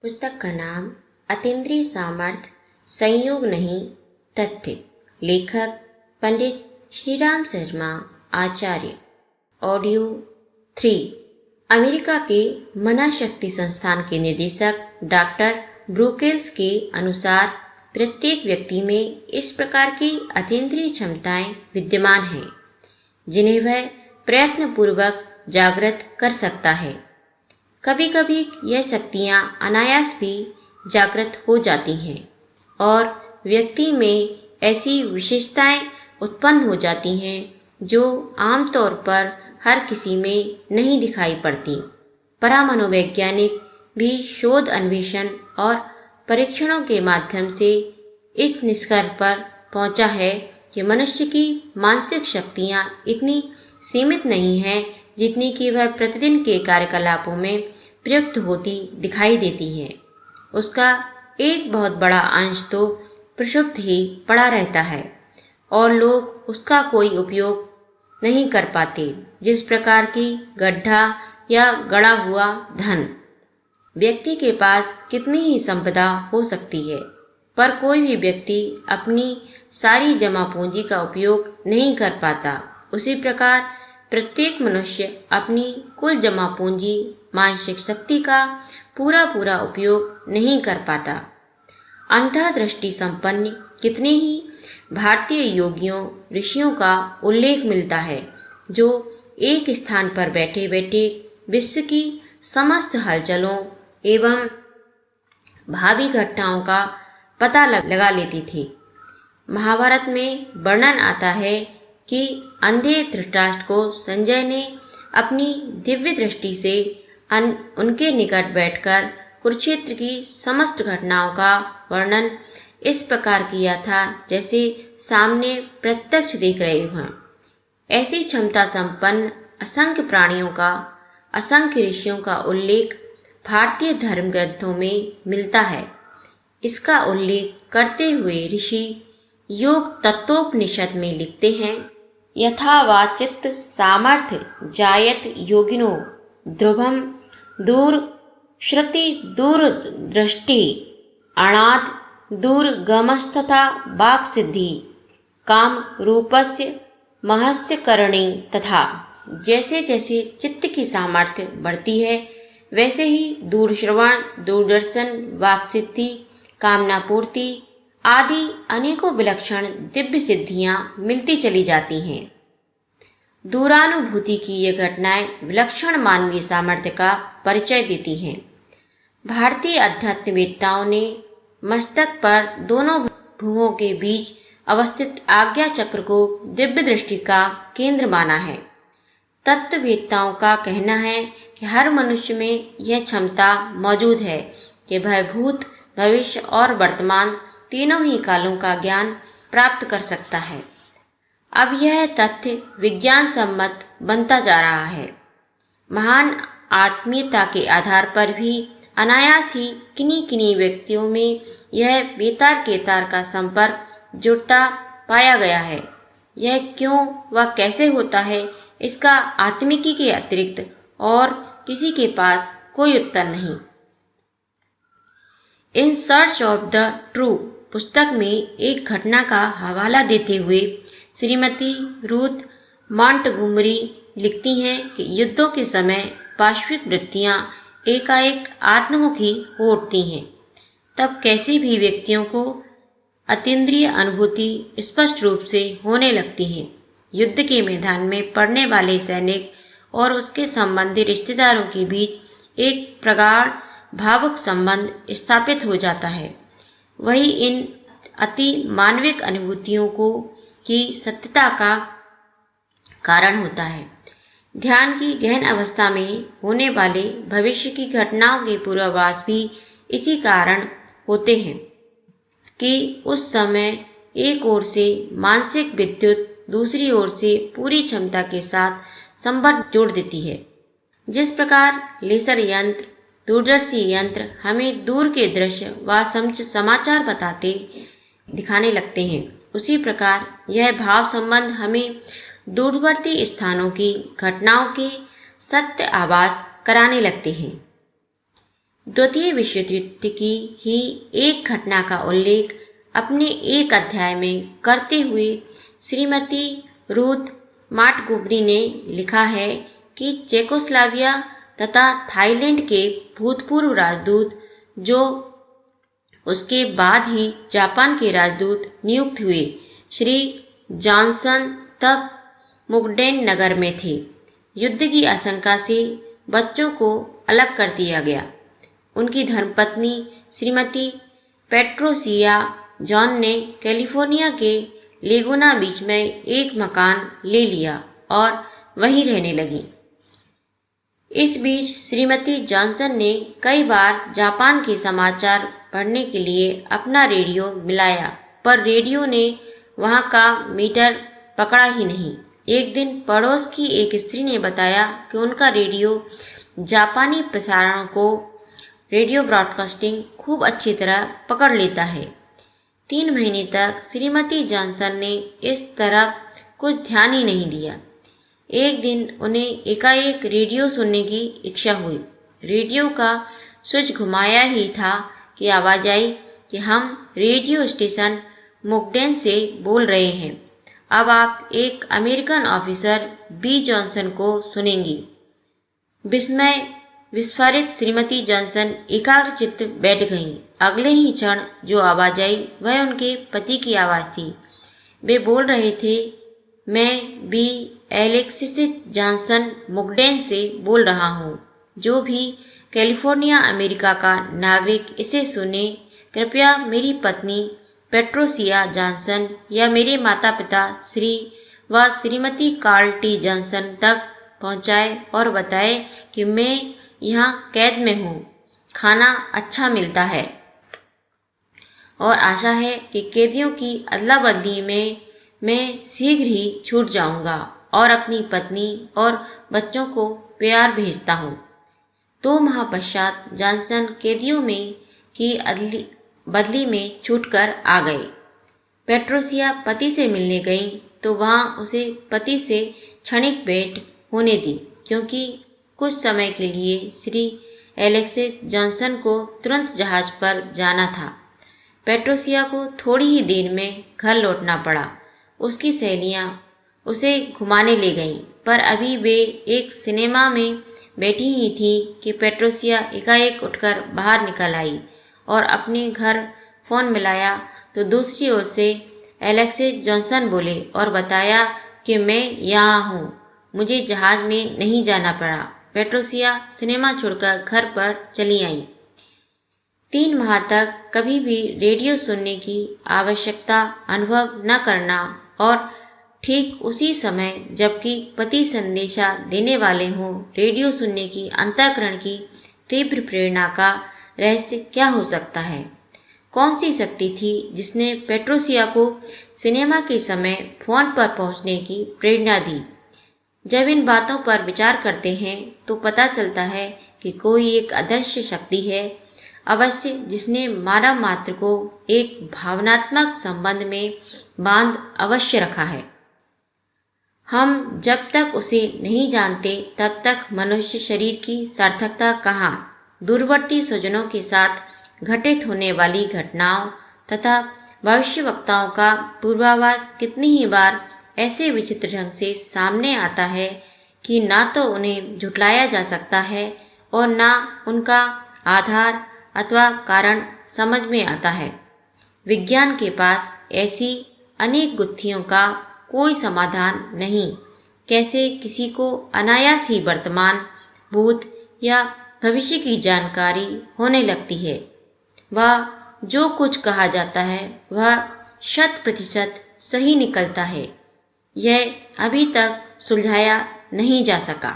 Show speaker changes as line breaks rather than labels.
पुस्तक का नाम अतीन्द्रिय सामर्थ्य संयोग नहीं तथ्य। लेखक पंडित श्रीराम शर्मा आचार्य। ऑडियो 3। अमेरिका के मनःशक्ति संस्थान के निदेशक डॉक्टर ब्रुकेल्स के अनुसार प्रत्येक व्यक्ति में इस प्रकार की अतीन्द्रिय क्षमताएं विद्यमान हैं जिन्हें वह प्रयत्नपूर्वक जागृत कर सकता है। कभी कभी यह शक्तियाँ अनायास भी जागृत हो जाती हैं और व्यक्ति में ऐसी विशेषताएं उत्पन्न हो जाती हैं जो आमतौर पर हर किसी में नहीं दिखाई पड़ती। परामनोवैज्ञानिक भी शोध अन्वेषण और परीक्षणों के माध्यम से इस निष्कर्ष पर पहुंचा है कि मनुष्य की मानसिक शक्तियाँ इतनी सीमित नहीं हैं जितनी कि वह प्रतिदिन के कार्यकलापों में प्रयुक्त होती दिखाई देती हैं। उसका एक बहुत बड़ा अंश तो प्रक्षुब्ध ही पड़ा रहता है और लोग उसका कोई उपयोग नहीं कर पाते। जिस प्रकार की गड्ढा या गड़ा हुआ धन, व्यक्ति के पास कितनी ही संपदा हो सकती है पर कोई भी व्यक्ति अपनी सारी जमा पूंजी का उपयोग नहीं कर पाता, उसी प्रकार प्रत्येक मनुष्य अपनी कुल जमा पूंजी मानसिक शक्ति का पूरा उपयोग नहीं कर पाता। अंतर्दृष्टि संपन्न कितने ही भारतीय योगियों ऋषियों का उल्लेख मिलता है जो एक स्थान पर बैठे बैठे विश्व की समस्त हलचलों एवं भावी घटनाओं का पता लगा लेती थी। महाभारत में वर्णन आता है कि अंधे धृतराष्ट्र को संजय ने अपनी दिव्य दृष्टि से उनके निकट बैठकर कुरुक्षेत्र की समस्त घटनाओं का वर्णन इस प्रकार किया था जैसे सामने प्रत्यक्ष देख रहे हों। ऐसी क्षमता संपन्न असंख्य प्राणियों का, असंख्य ऋषियों का उल्लेख भारतीय धर्म ग्रंथों में मिलता है। इसका उल्लेख करते हुए ऋषि योग तत्वोपनिषद में लिखते हैं, यथा वाचित्त सामर्थ्य जायत योगिनो ध्रुवम दूर श्रुति दूरदृष्टि अणाद दूरगमस्तथा वाक् सिद्धि काम रूपस्य महस्य करणी। तथा जैसे जैसे चित्त की सामर्थ्य बढ़ती है वैसे ही दूर श्रवण, दूरदर्शन, वाक् सिद्धि, कामना पूर्ति आदि अनेकों विलक्षण दिव्य सिद्धियां मिलती चली जाती हैं। दूरानुभूति की ये घटनाएं विलक्षण मानवीय सामर्थ्य का परिचय देती हैं। भारतीय अध्यात्मवेत्ताओं ने मस्तक पर दोनों भुवों के बीच अवस्थित आज्ञा चक्र को दिव्य दृष्टि का केंद्र माना है। तत्ववेत्ताओं का कहना है कि हर मनुष्य में यह क्षमता मौजूद है कि वह भूत, भविष्य और वर्तमान तीनों ही कालों का ज्ञान प्राप्त कर सकता है। अब यह तथ्य विज्ञान सम्मत बनता जा रहा है। महान आत्मीयता के आधार पर भी अनायास ही किन्हीं व्यक्तियों में यह बेतार केतार का संपर्क जुड़ता पाया गया है। यह क्यों व कैसे होता है, इसका आत्मिकी के अतिरिक्त और किसी के पास कोई उत्तर नहीं। In search of the true पुस्तक में एक घटना का हवाला देते हुए श्रीमती रूथ मॉन्टगोमरी लिखती हैं कि युद्धों के समय पार्श्विक वृत्तियाँ एकाएक आत्ममुखी हो उठती हैं। तब कैसे भी व्यक्तियों को अतीन्द्रिय अनुभूति स्पष्ट रूप से होने लगती है। युद्ध के मैदान में पड़ने वाले सैनिक और उसके संबंधी रिश्तेदारों के बीच एक प्रगाढ़ भावुक संबंध स्थापित हो जाता है। वही इन अति मानविक अनुभूतियों की सत्यता का कारण होता है। ध्यान की गहन अवस्था में होने वाले भविष्य की घटनाओं के पूर्वाभास भी इसी कारण होते हैं कि उस समय एक ओर से मानसिक विद्युत दूसरी ओर से पूरी क्षमता के साथ संबंध जोड़ देती है। जिस प्रकार लेसर यंत्र, दूरदर्शी यंत्र हमें दूर के दृश्य व समाचार दिखाने लगते हैं, उसी प्रकार यह भाव संबंध हमें दूरवर्ती स्थानों की घटनाओं के सत्य आभास कराने लगते हैं। द्वितीय विश्व युद्ध की ही एक घटना का उल्लेख अपने एक अध्याय में करते हुए श्रीमती रूथ मार्टगोमरी ने लिखा है कि चेकोस्लोवाकिया तथा थाईलैंड के भूतपूर्व राजदूत, जो उसके बाद ही जापान के राजदूत नियुक्त हुए, श्री जॉनसन तब मुकडेन नगर में थे। युद्ध की आशंका से बच्चों को अलग कर दिया गया। उनकी धर्मपत्नी श्रीमती पेट्रोसिया जॉन ने कैलिफोर्निया के लेगुना बीच में एक मकान ले लिया और वहीं रहने लगी। इस बीच श्रीमती जॉनसन ने कई बार जापान के समाचार पढ़ने के लिए अपना रेडियो मिलाया, पर रेडियो ने वहां का मीटर पकड़ा ही नहीं। एक दिन पड़ोस की एक स्त्री ने बताया कि उनका रेडियो जापानी प्रसारणों को, रेडियो ब्रॉडकास्टिंग, खूब अच्छी तरह पकड़ लेता है। 3 महीने तक श्रीमती जॉनसन ने इस तरफ कुछ ध्यान ही नहीं दिया। एक दिन उन्हें एकाएक रेडियो सुनने की इच्छा हुई। रेडियो का स्विच घुमाया ही था कि आवाज आई कि हम रेडियो स्टेशन मुकडेन से बोल रहे हैं। अब आप एक अमेरिकन ऑफिसर बी जॉनसन को सुनेंगी। विस्मय विस्फारित श्रीमती जॉनसन एकाग्रचित्त बैठ गईं। अगले ही क्षण जो आवाज आई वह उनके पति की आवाज थी। वे बोल रहे थे, मैं बी एलेक्सिस जॉनसन मुकडेन से बोल रहा हूँ। जो भी कैलिफोर्निया अमेरिका का नागरिक इसे सुने, कृपया मेरी पत्नी पेट्रोसिया जॉनसन या मेरे माता पिता श्री व श्रीमती कार्ल टी जॉनसन तक पहुँचाए और बताए कि मैं यहाँ कैद में हूँ। खाना अच्छा मिलता है और आशा है कि कैदियों की अदला बदली में मैं शीघ्र ही छूट जाऊँगा और अपनी पत्नी और बच्चों को प्यार भेजता हूँ। 2 माह पश्चात जॉनसन कैदियों में की बदली में छूटकर आ गए। पेट्रोसिया पति से मिलने गई तो वहाँ उसे पति से क्षणिक भेंट होने दी, क्योंकि कुछ समय के लिए श्री एलेक्सिस जॉनसन को तुरंत जहाज पर जाना था। पेट्रोसिया को थोड़ी ही देर में घर लौटना पड़ा। उसकी सहेलियाँ उसे घुमाने ले गईं, पर अभी वे एक सिनेमा में बैठी ही थी कि पेट्रोसिया एकाएक उठकर बाहर निकल आई और अपने घर फ़ोन मिलाया तो दूसरी ओर से एलेक्सिस जॉनसन बोले और बताया कि मैं यहाँ हूँ, मुझे जहाज में नहीं जाना पड़ा। पेट्रोसिया सिनेमा छोड़कर घर पर चली आई। 3 माह तक कभी भी रेडियो सुनने की आवश्यकता अनुभव न करना और ठीक उसी समय जबकि पति संदेशा देने वाले हों रेडियो सुनने की अंतःकरण की तीव्र प्रेरणा का रहस्य क्या हो सकता है? कौन सी शक्ति थी जिसने पेट्रोसिया को सिनेमा के समय फोन पर पहुंचने की प्रेरणा दी? जब इन बातों पर विचार करते हैं तो पता चलता है कि कोई एक अदृश्य शक्ति है अवश्य, जिसने मानव मात्र को एक भावनात्मक संबंध में बांध अवश्य रखा है। हम जब तक उसे नहीं जानते तब तक मनुष्य शरीर की सार्थकता कहाँ? दूरवर्ती स्वजनों के साथ घटित होने वाली घटनाओं तथा भविष्यवक्ताओं का पूर्वाभास कितनी ही बार ऐसे विचित्र ढंग से सामने आता है कि ना तो उन्हें झुठलाया जा सकता है और ना उनका आधार अथवा कारण समझ में आता है। विज्ञान के पास ऐसी अनेक गुत्थियों का कोई समाधान नहीं। कैसे किसी को अनायास ही वर्तमान, भूत या भविष्य की जानकारी होने लगती है? वह जो कुछ कहा जाता है वह 100% सही निकलता है। यह अभी तक सुलझाया नहीं जा सका।